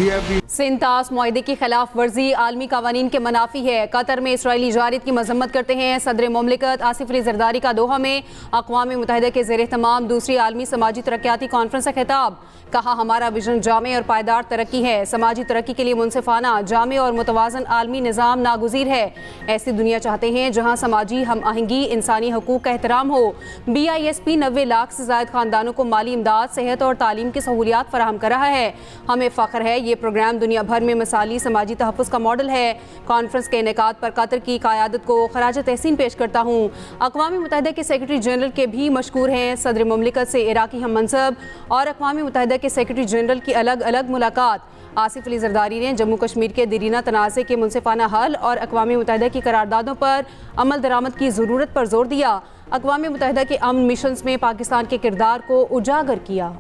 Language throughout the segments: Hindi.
सिंतास मुआहदे की खिलाफ वर्जी आलमी कवानीन के मनाफी है। कतर में इसराइली जारियत की मजम्मत करते हैं। सदर मुमलिकत आसिफ अली जरदारी का दोहा में अक़वाम मुत्तहिदा के ज़ेर तमाम दूसरी आलमी समाजी तरक्याती कॉन्फ्रेंस से खिताब। कहा, हमारा विजन जामे और पायदार तरक्की है। समाजी तरक्की के लिए मुनसिफाना, जामे और मुतवाज़न आलमी निज़ाम नागुज़ीर है। ऐसी दुनिया चाहते हैं जहाँ समाजी हम आहंगी, इंसानी हकूक़ का एहतराम हो। BISP 90 लाख से ज़ायद ख़ानदानों को माली इमदाद, सेहत और तालीम की सहूलियात फराहम कर रहा है। हमें फ़ख्र है, ये प्रोग्राम दुनिया भर में मिसाली समाजी तहफ़्फ़ुज़ का मॉडल है। कॉन्फ्रेंस के इनेकाद पर कतर की क़यादत को खराज तहसीन पेश करता हूँ। अक़वाम मुत्तहिदा के सेक्रेटरी जनरल के भी मशकूर हैं। सदर मुमलिकत से इराक़ी हम मनसब और अक़वाम मुत्तहिदा के सेक्रेटरी जनरल की अलग अलग मुलाकात। आसिफ अली जरदारी ने जम्मू कश्मीर के दरीना तनाज़े के मुनसिफाना हल और अक़वाम मुत्तहिदा की करारदादों पर अमल दरामद की ज़रूरत पर जोर दिया। अक़वाम मुत्तहिदा के अमन मिशंस में पाकिस्तान के किरदार को उजागर किया।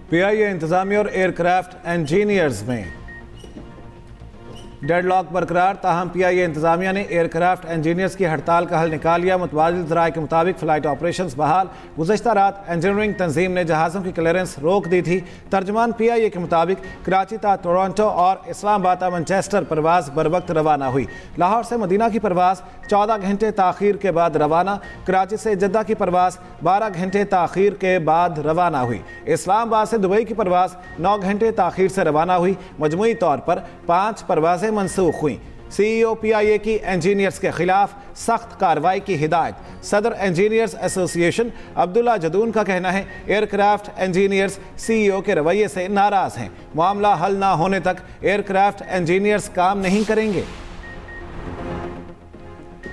PIA इंतजामिया और एयरक्राफ्ट इंजीनियर्स में डेडलॉक बरकरार। ताहम PIA इंतजामिया ने एयरक्राफ्ट इंजीनियर्स की हड़ताल का हल निकाल लिया। मुतबादिल ज़राए के मुताबिक फ़्लाइट ऑपरेशंस बहाल। गुज़श्ता रात इंजीनियरिंग तंजीम ने जहाज़ों की क्लियरेंस रोक दी थी। तर्जमान PIA के मुताबिक कराची ता टोरंटो और इस्लामाबाद ता मैनचेस्टर परवाज़ बर वक्त रवाना हुई। लाहौर से मदीना की परवाज़ 14 घंटे ताख़ीर के बाद रवाना। कराची से जद्दा की परवाज़ 12 घंटे ताख़ीर के बाद रवाना हुई। इस्लामाबाद से दुबई की परवाज़ 9 घंटे ताख़ीर से रवाना हुई। मजमूई तौर पर 5 परवाज़ें मनसूख हुई। CEO PIA की इंजीनियर्स के खिलाफ सख्त कार्रवाई की हिदायत। सदर इंजीनियर्स एसोसिएशन अब्दुल्ला जदून का कहना है, एयरक्राफ्ट इंजीनियर्स CEO के रवैये से नाराज हैं। मामला हल ना होने तक एयरक्राफ्ट इंजीनियर्स काम नहीं करेंगे।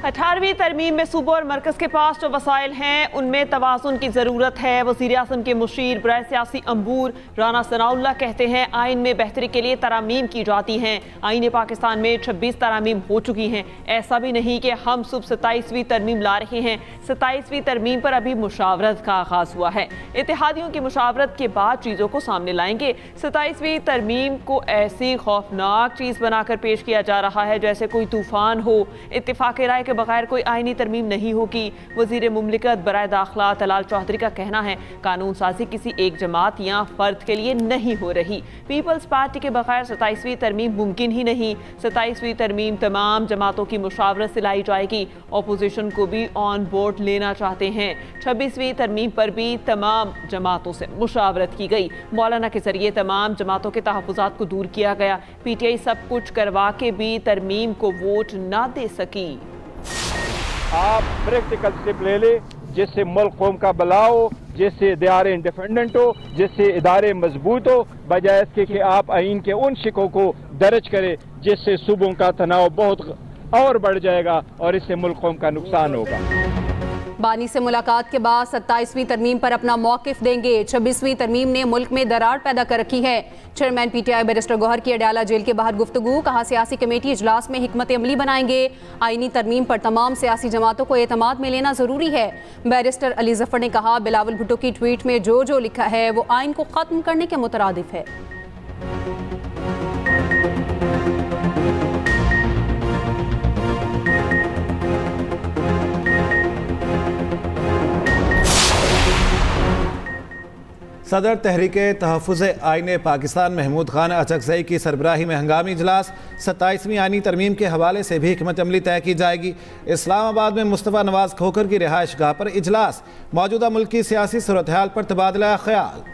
18वीं तरमीम में सूबों और मरकज़ के पास जो वसाइल हैं उनमें तवाज़ुन की ज़रूरत है। वज़ीर आज़म के मुशीर बराए सियासी अम्बूर राना सनाउल्लाह कहते हैं, आइन में बेहतरी के लिए तरामीम की जाती हैं। आइन पाकिस्तान में 26 तरामीम हो चुकी हैं। ऐसा भी नहीं कि हम सुबह 27वीं तरमीम ला रहे हैं। 27वीं तरमीम पर अभी मुशावरत का आगाज़ हुआ है। इत्तेहादियों की मुशावरत के बाद चीज़ों को सामने लाएंगे। 27वीं तरमीम को ऐसी खौफनाक चीज़ बनाकर पेश किया जा रहा है जैसे कोई तूफ़ान हो। इत्तिफाक़ राय के बगैर कोई आईनी तरमीम नहीं होगी। वज़ीर मुमलिकत बराए दाखिला तलाल चौधरी का कहना है, कानून साजी किसी एक जमात या फर्द के लिए नहीं हो रही। पीपल्स पार्टी के बगैर 27वीं तरमीम मुमकिन ही नहीं। 27वीं तरमीम तमाम जमातों की मुशावरत से लाई जाएगी। अपोजिशन को भी ऑन बोर्ड लेना चाहते हैं। 26वीं तरमीम पर भी तमाम जमातों से मुशावरत की गई। मौलाना के जरिए तमाम जमातों के तहफ़्फ़ुज़ात को दूर किया गया। PTI सब कुछ करवा के भी तरमीम को वोट ना दे सकी। आप प्रैक्टिकल स्टेप ले ले जिससे मुल्क कौम का भला हो, जिससे इदारे इंडिपेंडेंट हो, जिससे इदारे मजबूत हो, बजाय इसके कि आप आइन के उन शिकों को दर्ज करें जिससे सूबों का तनाव बहुत और बढ़ जाएगा और इससे मुल्क कौम का नुकसान होगा। बानी से मुलाकात के बाद 27वीं तरमीम पर अपना मौक़िफ़ देंगे। 26वीं तरमीम ने मुल्क में दरार पैदा कर रखी है। चेयरमैन PTI बैरिस्टर गौहर की अडयाला जेल के बाहर गुफ्तगू। कहा, सियासी कमेटी इजलास में हिकमत अमली बनाएंगे। आईनी तरमीम पर तमाम सियासी जमातों को एतमाद में लेना ज़रूरी है। बैरिस्टर अली जफ़र ने कहा, बिलावल भुट्टो की ट्वीट में जो जो लिखा है वो आइन को ख़त्म करने के मुतरादिफ है। सदर तहरीके तहफ़्फ़ुज़ आईन पाकिस्तान महमूद खान अचकज़ई की सरबराही में हंगामी इजलास। 27वीं आईनी तरमीम के हवाले से भी हिकमत अमली तय की जाएगी। इस्लामाबाद में मुस्तफ़ा नवाज़ खोखर की रिहाइश गाह पर इजलास। मौजूदा मुल्क की सियासी सूरत हाल पर तबादला ख्याल।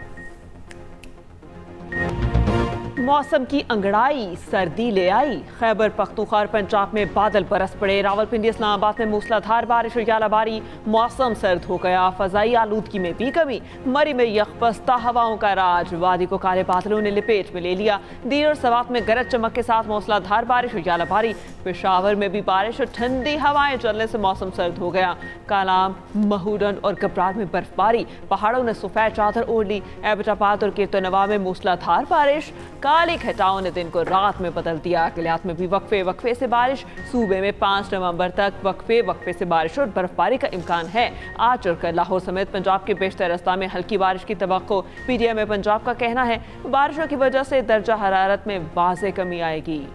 मौसम की अंगड़ाई सर्दी ले आई। खैबर पख्तूनख्वा पंजाब में बादल बरस पड़े। रावलपिंडी इस्लामाबाद में मूसलाधार बारिश और यालाबारी। मौसम सर्द हो गया। फजाई आलूदगी में भी कमी। मरी में यकबस्ता हवाओं का राज। वादी को काले बादलों ने लपेट में ले लिया। दीर और सवात में गरज चमक के साथ मूसलाधार बारिश और यालाबारी। पेशावर में भी बारिश और ठंडी हवाएं चलने से मौसम सर्द हो गया। कालाम, महूरन और गबरार में बर्फबारी। पहाड़ों ने सफ़ेद चादर ओढ़ ली। एबटाबाद और कीर्तनवा में मूसलाधार बारिश। काली घटाओं ने दिन को रात में बदल दिया। अकलियात में भी वक्फे वक्फे से बारिश। सूबे में 5 नवंबर तक वक्फे वक्फे से बारिश और बर्फबारी का इम्कान है। आज और कल लाहौर समेत पंजाब के बेशतर अजला में हल्की बारिश की तवक्को। PTI में पंजाब का कहना है, बारिशों की वजह से दर्जा हरारत में वाज़े कमी आएगी।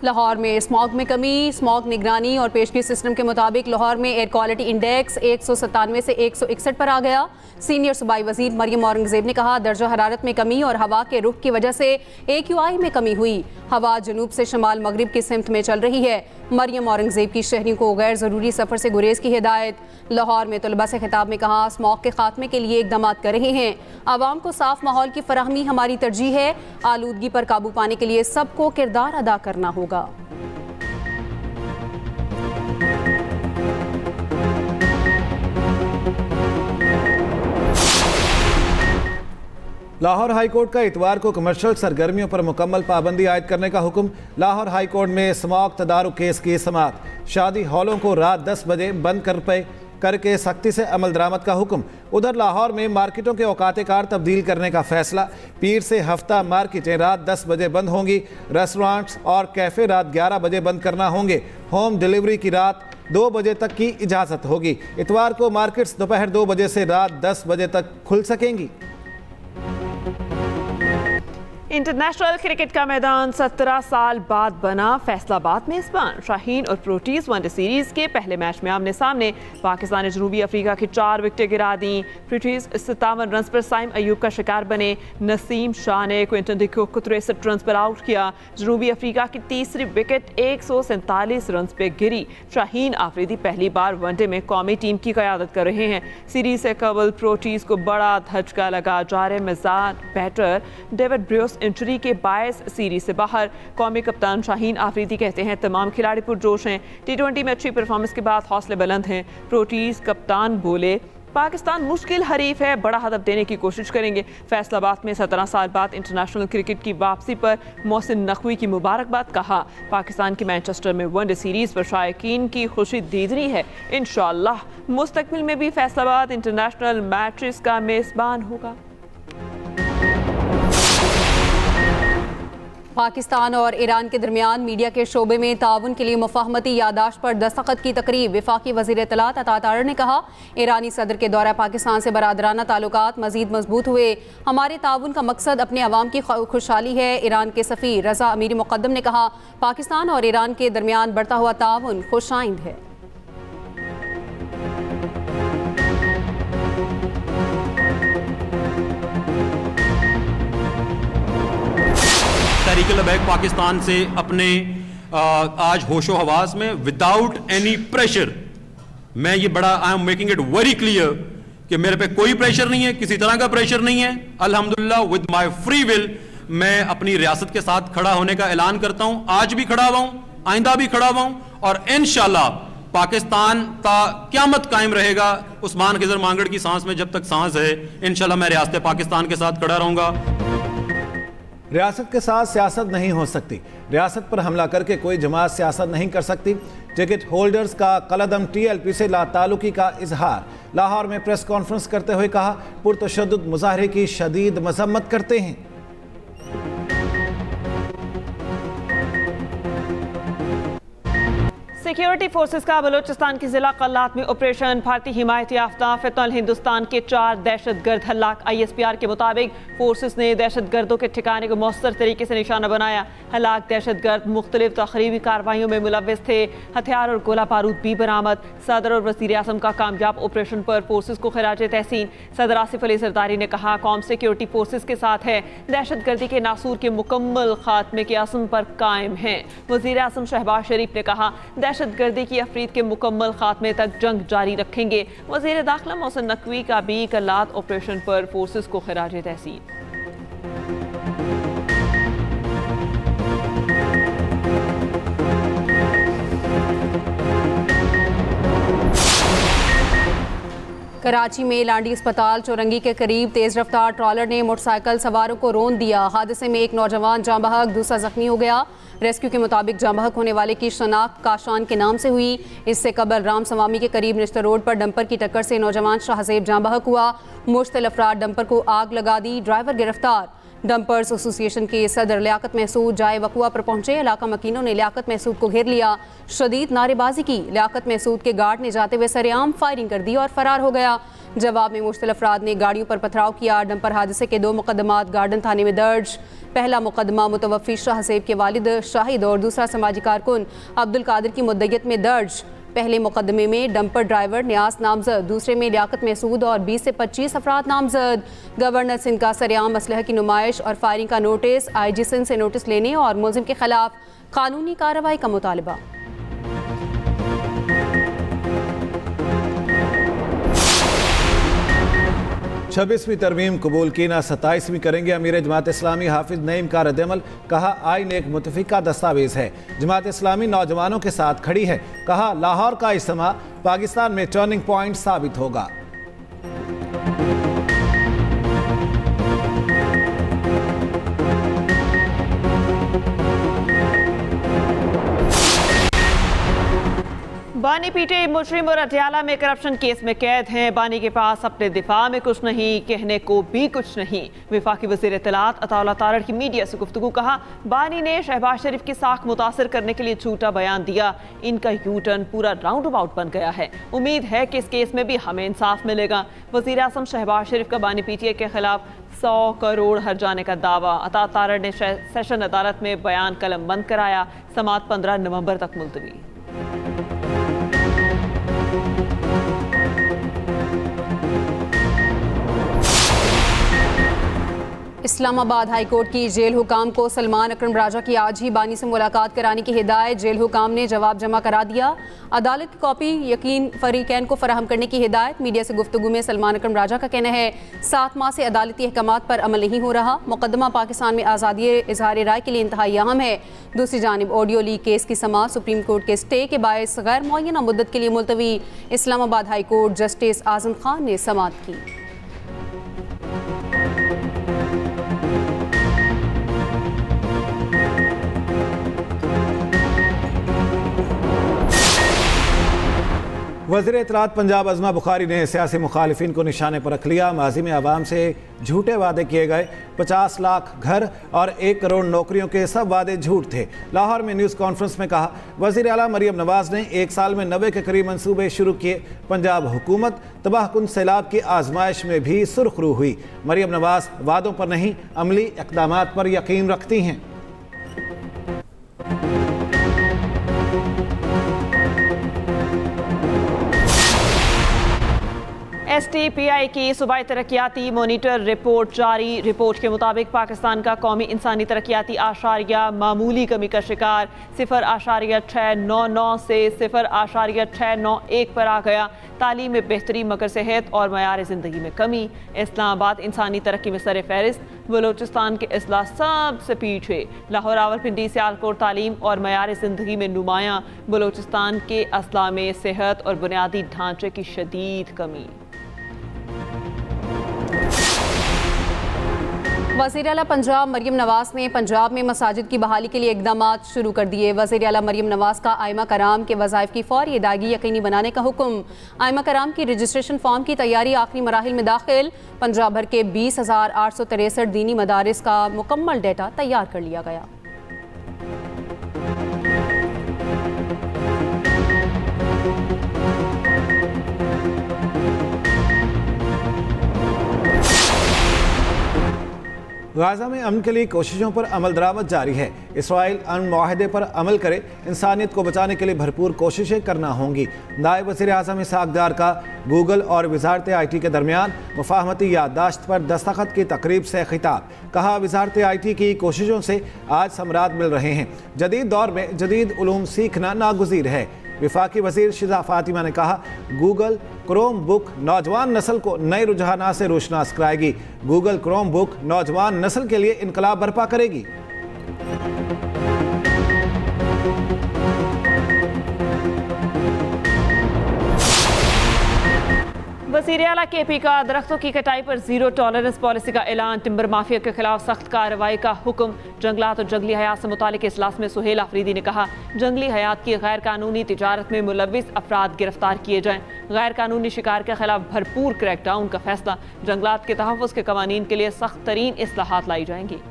लाहौर में स्मॉग में कमी। स्मॉग निगरानी और पेशगी सिस्टम के मुताबिक लाहौर में एयर क्वालिटी इंडेक्स 197 से 161 पर आ गया। सीनियर सूबाई वजीर मरियम औरंगजेब ने कहा, दर्जा हरारत में कमी और हवा के रुख की वजह से AQI में कमी हुई। हवा जनूब से शमाल मगरिब की सिमत में चल रही है। मरियम औरंगजेब की शहरियों को गैर ज़रूरी सफ़र से गुरेज की हिदायत। लाहौर में तलबा से खिताब में कहा, स्मॉग के खात्मे के लिए इकदाम कर रहे हैं। आवाम को साफ माहौल की फराहमी हमारी तरजीह है। आलूदगी पर काबू पाने के लिए सबको किरदार अदा करना होगा। लाहौर हाई कोर्ट का इतवार को कमर्शियल सरगर्मियों पर मुकम्मल पाबंदी आयद करने का हुक्म। लाहौर हाई कोर्ट में स्मॉग तदारुक केस की समाअत। शादी हॉलों को रात 10 बजे बंद करके सख्ती से अमल दरामद का हुक्म। उधर लाहौर में मार्केटों के औकात कार तब्दील करने का फैसला। पीर से हफ्ता मार्केटें रात 10 बजे बंद होंगी। रेस्टोरेंट्स और कैफ़े रात 11 बजे बंद करना होंगे। होम डिलीवरी की रात 2 बजे तक की इजाज़त होगी। इतवार को मार्केट्स दोपहर 2 बजे से रात 10 बजे तक खुल सकेंगी। इंटरनेशनल क्रिकेट का मैदान 17 साल बाद बना फैसलाबाद में इस बार शाहीन और प्रोटीज वनडे सीरीज के पहले मैच में आमने सामने। पाकिस्तान ने जनूबी अफ्रीका की 4 विकेटें गिरा दी। प्रोटीज 57 रन पर साइम अयूब का शिकार बने। नसीम शाह ने क्विंटन डिको को 63 रन पर आउट किया। जनूबी अफ्रीका की तीसरी विकेट 147 रन पर गिरी। शाहीन आफरीदी पहली बार वनडे में कौमी टीम की क़यादत कर रहे हैं। सीरीज से कबल प्रोटीज को बड़ा धचका लगा। जारे मिजाज बैटर डेविड ब्रूस इंजरी के बायस सीरीज से बाहर। कौमी कप्तान शाहीन आफरीदी कहते हैं, तमाम खिलाड़ी पुरजोश हैं। T20 में अच्छी परफॉर्मेंस के बाद हौसले बुलंद हैं। प्रोटीज कप्तान बोले, पाकिस्तान मुश्किल हरीफ है, बड़ा हदफ देने की कोशिश करेंगे। फैसलाबाद में 17 साल बाद इंटरनेशनल क्रिकेट की वापसी पर मोहसिन नकवी की मुबारकबाद। कहा, पाकिस्तान की मैनचेस्टर में वनडे सीरीज पर शायकीन की खुशी दीदनी है। इंशाअल्लाह मुस्तकबिल में भी फैसलाबाद इंटरनेशनल मैचेस का मेज़बान होगा। पाकिस्तान और ईरान के दरमियान मीडिया के शोबे में ताउन के लिए मुफाहमती यादाश्त पर दस्तखत की तकरीब। वफाकी वज़ीर इत्तलात अता तारर ने कहा, ईरानी सदर के दौरा पाकिस्तान से बरादराना ताल्लुकात मज़ीद मजबूत हुए। हमारे ताउन का मकसद अपने अवाम की खुशहाली है। ईरान के सफ़ीर रज़ा अमीरी मुक़द्दम ने कहा, पाकिस्तान और ईरान के दरमियान बढ़ता हुआ ताउन खुशाइंद है। तहरीक-ए-लबैक पाकिस्तान से अपने आज होशो हवास में विदाउट एनी प्रेशर, मैं ये बड़ा I am making it very clear कि मेरे पे कोई प्रेशर नहीं है, किसी तरह का प्रेशर नहीं है। अल्हम्दुलिल्लाह विद माय फ्री विल मैं अपनी रियासत के साथ खड़ा होने का ऐलान करता हूं। आज भी खड़ा हुआ हूं, आइंदा भी खड़ा हुआ हूं और इंशाल्लाह पाकिस्तान का क़यामत कायम रहेगा। उस्मान खिज़र मांगड़ की सांस में जब तक सांस है, इंशाल्लाह मैं रियासत पाकिस्तान के साथ खड़ा रहूंगा। रियासत के साथ सियासत नहीं हो सकती। रियासत पर हमला करके कोई जमात सियासत नहीं कर सकती। टिकट होल्डर्स का कलदम TLP से लाताल्लुकी का इजहार। लाहौर में प्रेस कॉन्फ्रेंस करते हुए कहा, पुरतशद्दुद मुजाहरे की शदीद मजम्मत करते हैं। सिक्योरिटी फोर्सेस का बलोचिस्तान की जिला कल्लात में ऑपरेशन। भारतीय हिमायत याफ्ता फितनल हिंदुस्तान के 4 दहशतगर्द हलाक। ISPR के मुताबिक फोर्सेस ने दहशतगर्दों के ठिकाने को मौसर तरीके से निशाना बनाया। हलाक दहशतगर्द मुख्तलिफ तखरीबी कार्रवाइयों में मुलव्वस थे। हथियार और गोला बारूद भी बरामद। सदर और वज़ीर आज़म का कामयाब ऑपरेशन पर फोर्सेस को खिराज तहसीन। सदर आसिफ अली जरदारी ने कहा, कौम सिक्योरिटी फोर्सेस के साथ है। दहशतगर्दी के नासूर के मुकम्मल खात्मे के अज़्म पर कायम है। वज़ीर आज़म शहबाज शरीफ ने कहा, दहशतगर्दी की अफरीद के मुकम्मल खात्मे तक जंग जारी रखेंगे। वज़ीर दाखिला मोहसिन नकवी का भी कल्लात ऑपरेशन पर फोर्सेस को खिराज तहसीन। कराची में लांडी अस्पताल चौरंगी के करीब तेज रफ्तार ट्रॉलर ने मोटरसाइकिल सवारों को रौंद दिया। हादसे में एक नौजवान जाँ बहक, दूसरा जख्मी हो गया। रेस्क्यू के मुताबिक जाँ बहक होने वाले की शनाख्त काशान के नाम से हुई। इससे कबल राम सवामी के करीब निश्तर रोड पर डंपर की टक्कर से नौजवान शाहजेब जाँ बहक हुआ। मुश्तल अफराद डंपर को आग लगा दी। ड्राइवर गिरफ्तार। डंपर्स एसोसिएशन के सदर लियाकत महसूद जाए वकुआ पर पहुंचे। इलाका मकीनों ने लियाकत महसूद को घेर लिया, शदीद नारेबाजी की। लियाकत महसूद के गार्ड ने जाते हुए सरेआम फायरिंग कर दी और फरार हो गया। जवाब में मुश्तलिफ अफराद ने गाड़ियों पर पथराव किया। डंपर हादसे के 2 मुकदमात गार्डन थाने में दर्ज। पहला मुकदमा मुतवफ़ी शाह हसेब के वालिद शाहिद और दूसरा समाजी कारकुन अब्दुल कादिर की मुद्दत में दर्ज। पहले मुकदमे में डंपर ड्राइवर न्यास नामजद, दूसरे में लियाकत महसूद और 20 से 25 अफराद नामजद। गवर्नर सिंध का सरेआम असलह की नुमाइश और फायरिंग का नोटिस, IG सिंध से नोटिस लेने और मुलजिम के खिलाफ कानूनी कार्रवाई का मुतालबा। छब्बीसवीं तरमीम कबूल की ना 27वीं करेंगे अमीर जमात इस्लामी हाफिज नईम का रद्दअमल। कहा आइन एक मुतफिका दस्तावेज है, जमात इस्लामी नौजवानों के साथ खड़ी है। कहा लाहौर का इज्तिमा पाकिस्तान में टर्निंग पॉइंट साबित होगा। बानी पीटे मुजरिम और अटियाला में करप्शन केस में कैद हैं। बानी के पास अपने दिफा में कुछ नहीं, कहने को भी कुछ नहीं। वफाकी वज़ीर इत्तलात अताउल्लाह तारड़ की मीडिया से गुफ्तगू। कहा बानी ने शहबाज शरीफ की साख मुतासर करने के लिए झूठा बयान दिया। इनका यू टर्न पूरा राउंड अबाउट बन गया है। उम्मीद है कि इस केस में भी हमें इंसाफ मिलेगा। वज़ीर आज़म शहबाज शरीफ का बानी पीटीए के खिलाफ 100 करोड़ हर जाने का दावा। अता तारड़ ने सेशन अदालत में बयान कलम बंद कराया। समाअत 15 नवंबर तक मुलतवी। इस्लामाबाद हाई कोर्ट की जेल हुकाम को सलमान अकरम राजा की आज ही बानी से मुलाकात कराने की हिदायत। जेल हुकाम ने जवाब जमा करा दिया। अदालत की कॉपी यकीन फरीकैन को फराहम करने की हिदायत। मीडिया से गुफ्तगू में सलमान अकरम राजा का कहना है 7 माह से अदालती अहकामात पर अमल नहीं हो रहा। मुकदमा पाकिस्तान में आज़ादी इजहार राय के लिए इंतहाई अहम है। दूसरी जानिब ऑडियो लीक केस की समाअत सुप्रीम कोर्ट के स्टे के बायस गैर मुअय्यना मुद्दत के लिए मुलतवी। Islamabad high court justice Azam Khan ने समाअत की। वज़ीर इत्तलात पंजाब अज़मा बुखारी ने सियासी मुखालिफिन को निशाने पर रख लिया। माजी में आवाम से झूठे वादे किए गए। 50 लाख घर और 1 करोड़ नौकरियों के सब वादे झूठ थे। लाहौर में न्यूज़ कॉन्फ्रेंस में कहा वज़ीर आला मरियम नवाज़ ने 1 साल में 90 के करीब मंसूबे शुरू किए। पंजाब हुकूमत तबाहकुन सैलाब की आजमाइश में भी सुरखरू हुई। मरियम नवाज़ वादों पर नहीं अमली इक़दामात पर यकीन रखती हैं। STPI की सूबाई तरक्याती मोनीटर रिपोर्ट जारी। रिपोर्ट के मुताबिक पाकिस्तान का कौमी इंसानी तरक्याती आशारिया मामूली कमी का शिकार 0.699 से 0.691 पर आ गया। तालीम में बेहतरी मगर सेहत और मयार ज़िंदगी में कमी। इस्लामाबाद इंसानी तरक्की में सर फहरिस्त। बलोचिस्तान के अजला सबसे पीछे। लाहौर रावलपिंडी सियालकोट तालीम और मयार ज़िंदगी में नुमायाँ। बलोचिस्तान के असला में सेहत और बुनियादी ढांचे की शदीद कमी। वज़ीर आला पंजाब मरियम नवाज़ ने पंजाब में मसाजिद की बहाली के लिए इक़दाम शुरू कर दिए। वज़ीर आला मरियम नवाज़ का आइमा कराम के वज़ाइफ की फौरी अदायगी यकीनी बनाने का हुक्म। आइमा कराम की रजिस्ट्रेशन फॉर्म की तैयारी आखिरी मराहिल में दाखिल। पंजाब भर के 20,863 दीनी मदारिस का मुकम्मल डेटा तैयार कर लिया गया। गाज़ा में अमन के लिए कोशिशों पर अमल दरामद जारी है। इसराइल अमन मुआहदे पर अमल करे, इंसानियत को बचाने के लिए भरपूर कोशिशें करना होंगी। नायब वज़ीर आज़म इसहाक़ डार का गूगल और वज़ारत IT के दरमियान मुफ़ाहमती याददाश्त पर दस्तखत की तकरीब से खिताब। कहा वज़ारत IT की कोशिशों से आज समरात मिल रहे हैं। जदीद दौर में जदीद उलूम सीखना नागुज़ीर है। वफाकी वज़ीर शिज़ा फ़ातिमा ने कहा गूगल क्रोम बुक नौजवान नस्ल को नए रुझानात से रोशनास कराएगी। गूगल क्रोम बुक नौजवान नस्ल के लिए इनकलाब बर्पा करेगी। वज़ीर आला KP का दरख्तों की कटाई पर जीरो टॉलरेंस पॉलिसी का ऐलान। टिम्बर माफिया के खिलाफ सख्त कार्रवाई का हुक्म। जंगलात और जंगली हयात से मुतालिक इजलास में सुहेल आफरीदी ने कहा, जंगली हयात की गैर कानूनी तिजारत में मुलविस अफराद गिरफ्तार किए जाएं। गैर कानूनी शिकार के खिलाफ भरपूर क्रैकडाउन का फैसला। जंगलात के तहफ़्फ़ुज़ के कवानीन के लिए सख्त तरीन इस्लाहात लाई जाएंगी।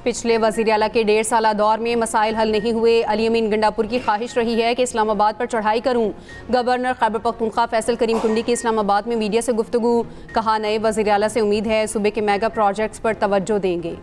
पिछले वज़ीर आला के 1.5 साला दौर में मसाइल हल नहीं हुए। अली अमीन गंडापुर की ख्वाहिश रही है कि इस्लामाबाद पर चढ़ाई करूं। गवर्नर खैबर पख्तूनख्वा फैसल करीम कुंडी की इस्लामाबाद में मीडिया से गुफ्तगू। कहा, नए वज़ीर आला से उम्मीद है सूबे के मेगा प्रोजेक्ट्स पर तवज्जो देंगे।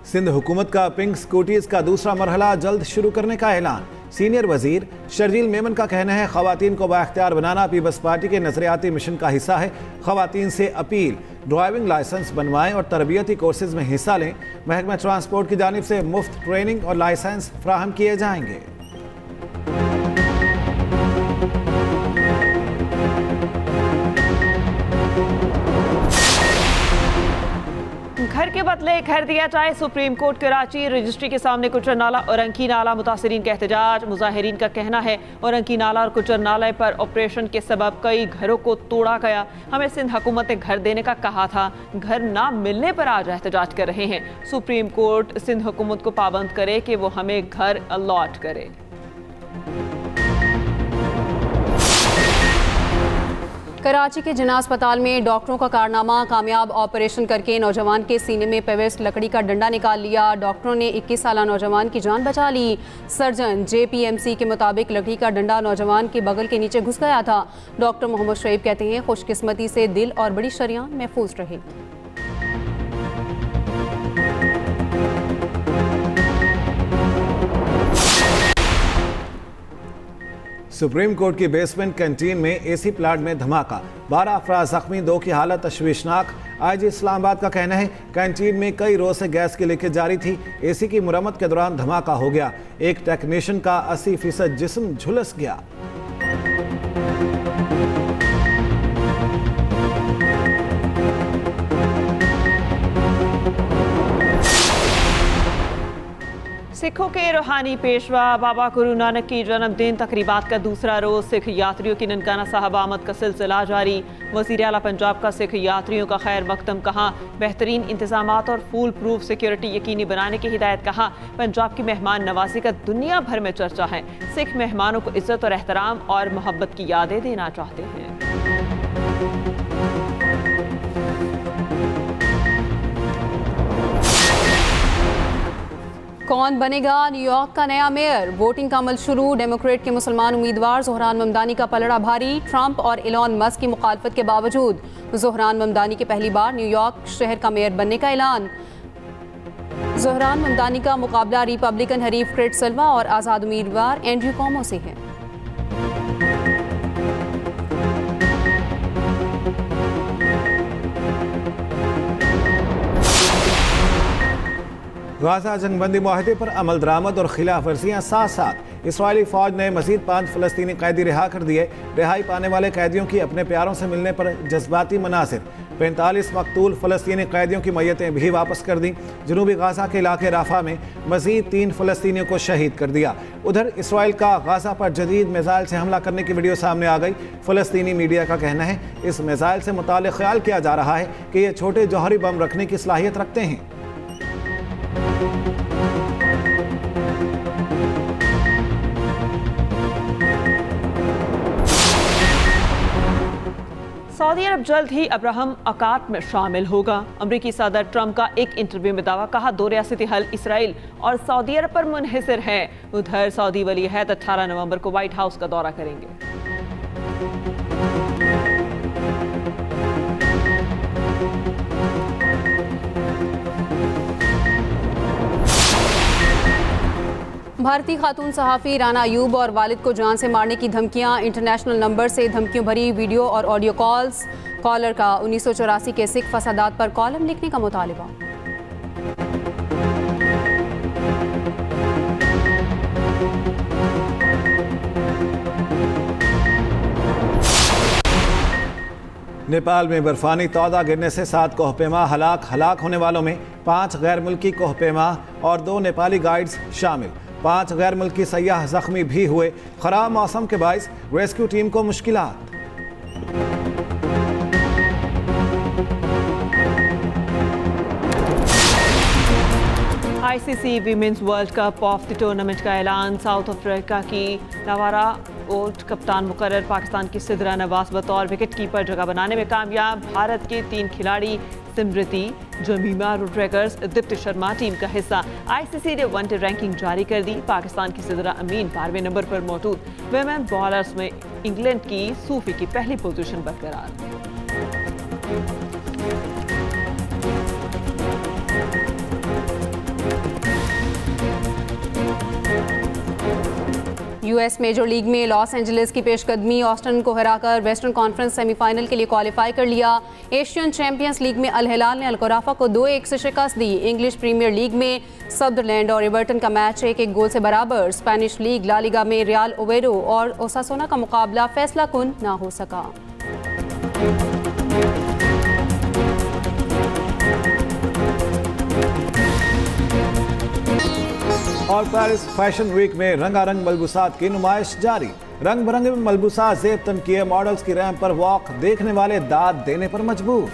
सिंध हुकूमत का पिंक स्कूटीज का दूसरा मरहला जल्द शुरू करने का ऐलान। सीनियर वजीर शर्जील मेमन का कहना है, खवातीन को बाख्तियार बनाना पीपल्स पार्टी के नजरियाती मिशन का हिस्सा है। खवातीन से अपील, ड्राइविंग लाइसेंस बनवाएं और तरबियती कोर्सेज में हिस्सा लें। महकमा ट्रांसपोर्ट की जानिब से मुफ्त ट्रेनिंग और लाइसेंस फ्राहम किए जाएंगे। घर के बदले घर दिया जाए। सुप्रीम कोर्ट कराची रजिस्ट्री के सामने कुचर नाला और अंकी नाला मुतासरीन का एहतजाज। मुजाहिरीन का कहना है, और अंकी नाला और कुचर नाले पर ऑपरेशन के सबब कई घरों को तोड़ा गया। हमें सिंध हुकूमत ने घर देने का कहा था, घर ना मिलने पर आज एहतजाज कर रहे हैं। सुप्रीम कोर्ट सिंध हुकूमत को पाबंद करे कि वो हमें घर अलॉट करे। कराची के जिन्ना अस्पताल में डॉक्टरों का कारनामा। कामयाब ऑपरेशन करके नौजवान के सीने में पेवेस्ट लकड़ी का डंडा निकाल लिया। डॉक्टरों ने 21 साला नौजवान की जान बचा ली। सर्जन JPMC के मुताबिक लकड़ी का डंडा नौजवान के बगल के नीचे घुस गया था। डॉक्टर मोहम्मद शुएब कहते हैं, खुशकिस्मती से दिल और बड़ी शरियान महफूज रहे। सुप्रीम कोर्ट की बेसमेंट कैंटीन में AC प्लांट में धमाका। 12 अफराद जख्मी, 2 की हालत तशवीशनाक। IG इस्लामाबाद का कहना है, कैंटीन में कई रोज से गैस की लीकेज जारी थी। AC की मुरम्मत के दौरान धमाका हो गया। एक टेक्नीशियन का 80% जिस्म झुलस गया। सिखों के रूहानी पेशवा बाबा गुरु नानक की जन्मदिन तकरीबात का दूसरा रोज सिख यात्रियों की ननकाना साहब आमद का सिलसिला जारी। वज़ीर आला पंजाब का सिख यात्रियों का खैर मकदम। कहा, बेहतरीन इंतजामात और फूल प्रूफ सिक्योरिटी यकीनी बनाने की हिदायत। कहा, पंजाब की मेहमान नवाजी का दुनिया भर में चर्चा है। सिख मेहमानों को इज्जत और एहतराम और मोहब्बत की यादें देना चाहते हैं। कौन बनेगा न्यूयॉर्क का नया मेयर? वोटिंग का अमल शुरू। डेमोक्रेट के मुसलमान उम्मीदवार ज़ोहरान ममदानी का पलड़ा भारी। ट्रंप और एलन मस्क की मुखालफत के बावजूद ज़ोहरान ममदानी के पहली बार न्यूयॉर्क शहर का मेयर बनने का ऐलान। ज़ोहरान ममदानी का मुकाबला रिपब्लिकन हरीफ क्रेट सिल्वा और आज़ाद उम्मीदवार एंड्रू कॉमो से है। गाजा जंगबंदी मुआहदे पर अमल दरामद और खिलाफ वर्जियाँ साथ साथ। इसराइली फौज ने मजीद 5 फलस्तीनी कैदी रिहा कर दिए। रिहाई पाने वाले कैदियों की अपने प्यारों से मिलने पर जज्बाती मनासिर। 45 मकतूल फलस्तीनी कैदियों की मैयतें भी वापस कर दी। जनूबी गाजा के इलाके राफा में मजीद 3 फलस्तीनियों को शहीद कर दिया। उधर इसराइल का गाजा पर जदीद मिसाइल से हमला करने की वीडियो सामने आ गई। फलस्तीनी मीडिया का कहना है, इस मिसाइल से मुताल्लिक ख्याल किया जा रहा है कि ये छोटे जौहरी बम रखने की सलाहियत रखते हैं। सऊदी अरब जल्द ही अब्राहम अकार्ड में शामिल होगा। अमरीकी सदर ट्रंप का एक इंटरव्यू में दावा। कहा, 2 रियासती हल इसराइल और सऊदी अरब पर मुनहसर है। उधर सऊदी वली अहद 18 नवंबर को व्हाइट हाउस का दौरा करेंगे। भारतीय खातून सहाफ़ी राना अयूब और वालिद को जान से मारने की धमकियां। इंटरनेशनल नंबर से धमकियों भरी वीडियो और ऑडियो कॉल्स। कॉलर का 1984 के सिख फसादात पर कॉलम लिखने का मुतालबा। नेपाल में बर्फानी तौदा गिरने से 7 कोहपेमा हलाक होने वालों में 5 गैर मुल्की कोहपेमा और 2 नेपाली गाइड्स शामिल। 5 गैर मुल्की सयाह जख्मी भी हुए। खराब मौसम के बाइस रेस्क्यू टीम को मुश्किलात। ICC women's world cup of the tournament का ऐलान। साउथ अफ्रीका की लावारा ओल्ड कप्तान मुकर्रर। पाकिस्तान की सिद्रा नवाज बतौर विकेट कीपर जगह बनाने में कामयाब। भारत के 3 खिलाड़ी सिमृति, जमीमा रोड्रिगस, दीप्ति शर्मा टीम का हिस्सा। आईसीसी ने वनडे रैंकिंग जारी कर दी। पाकिस्तान की सिद्रा अमीन 12वें नंबर पर मौजूद। विमेन बॉलर्स में इंग्लैंड की सूफी की पहली पोजीशन बरकरार। यूएस मेजर लीग में लॉस एंजलिस की पेशकदमी। ऑस्टन को हराकर वेस्टर्न कॉन्फ्रेंस सेमीफाइनल के लिए क्वालिफाई कर लिया। एशियन चैंपियंस लीग में अल हिलाल ने अलकोराफा को 2-1 से शिकस्त दी। इंग्लिश प्रीमियर लीग में सदरलैंड और एवर्टन का मैच 1-1 गोल से बराबर। स्पेनिश लीग ला लीगा में रियल ओवेरो और ओसासुना का मुकाबला फैसला कुन ना हो सका। और पेरिस फैशन वीक में रंगारंग मलबूसात की नुमाइश जारी। रंग बिरंगे मलबूसात जेब तन किए मॉडल्स की रैंप पर वॉक, देखने वाले दाद देने पर मजबूर।